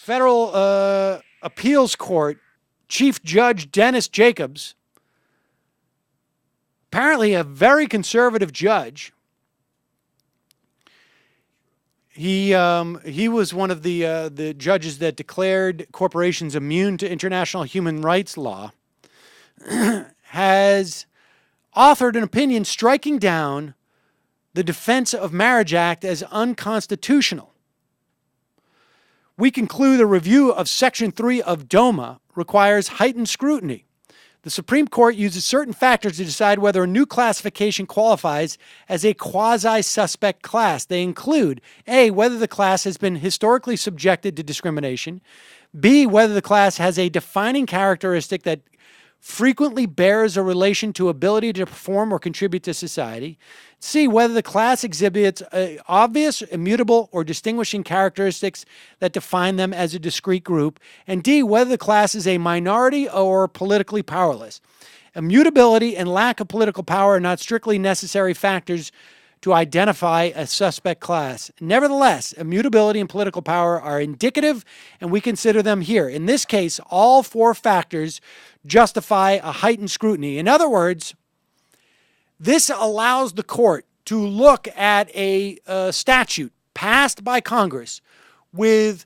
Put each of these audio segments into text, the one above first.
Federal Appeals Court Chief Judge Dennis Jacobs, apparently a very conservative judge. He was one of the judges that declared corporations immune to international human rights law, has authored an opinion striking down the Defense of Marriage Act as unconstitutional. We conclude a review of Section 3 of DOMA requires heightened scrutiny. The Supreme Court uses certain factors to decide whether a new classification qualifies as a quasi-suspect class. They include A, whether the class has been historically subjected to discrimination, B, whether the class has a defining characteristic that frequently bears a relation to ability to perform or contribute to society, C, whether the class exhibits obvious, immutable, or distinguishing characteristics that define them as a discrete group, and D, whether the class is a minority or politically powerless. Immutability and lack of political power are not strictly necessary factors to identify a suspect class. Nevertheless, immutability and political power are indicative, and we consider them here. In this case, all four factors justify a heightened scrutiny. In other words, this allows the court to look at a statute passed by Congress with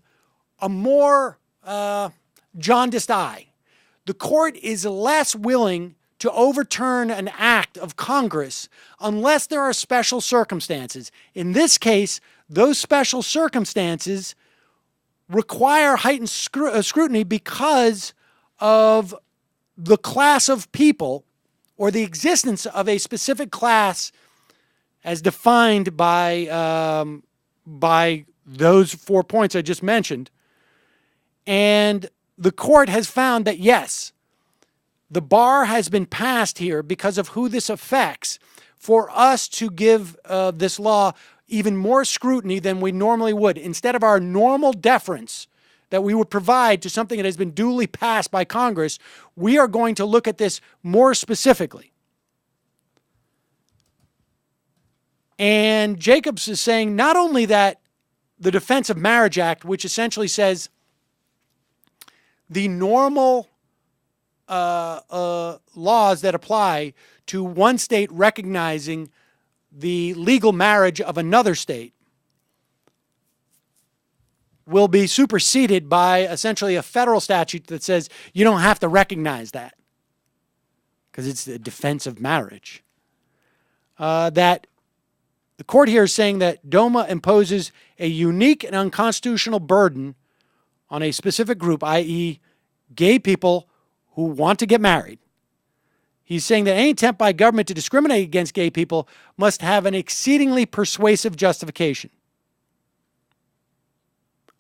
a more jaundiced eye. The court is less willing to overturn an act of Congress unless there are special circumstances. In this case, those special circumstances require heightened scrutiny because of the class of people or the existence of a specific class as defined by those 4 points I just mentioned. And the court has found that, yes, the bar has been passed here because of who this affects for us to give this law even more scrutiny than we normally would. Instead of our normal deference that we would provide to something that has been duly passed by Congress, we are going to look at this more specifically. And Jacobs is saying not only that the Defense of Marriage Act, which essentially says the normal laws that apply to one state recognizing the legal marriage of another state will be superseded by essentially a federal statute that says you don't have to recognize that because it's the defense of marriage. That the court here is saying that DOMA imposes a unique and unconstitutional burden on a specific group, i.e. gay people who want to get married. He's saying that any attempt by government to discriminate against gay people must have an exceedingly persuasive justification.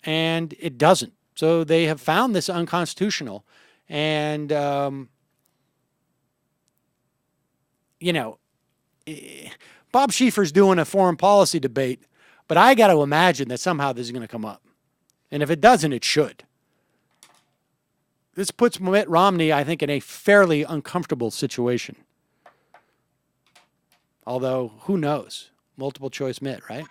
And it doesn't. So they have found this unconstitutional. And, Bob Schieffer's doing a foreign policy debate, but I got to imagine that somehow this is going to come up. And if it doesn't, it should. This puts Mitt Romney, I think, in a fairly uncomfortable situation. Although, who knows? Multiple choice Mitt, right?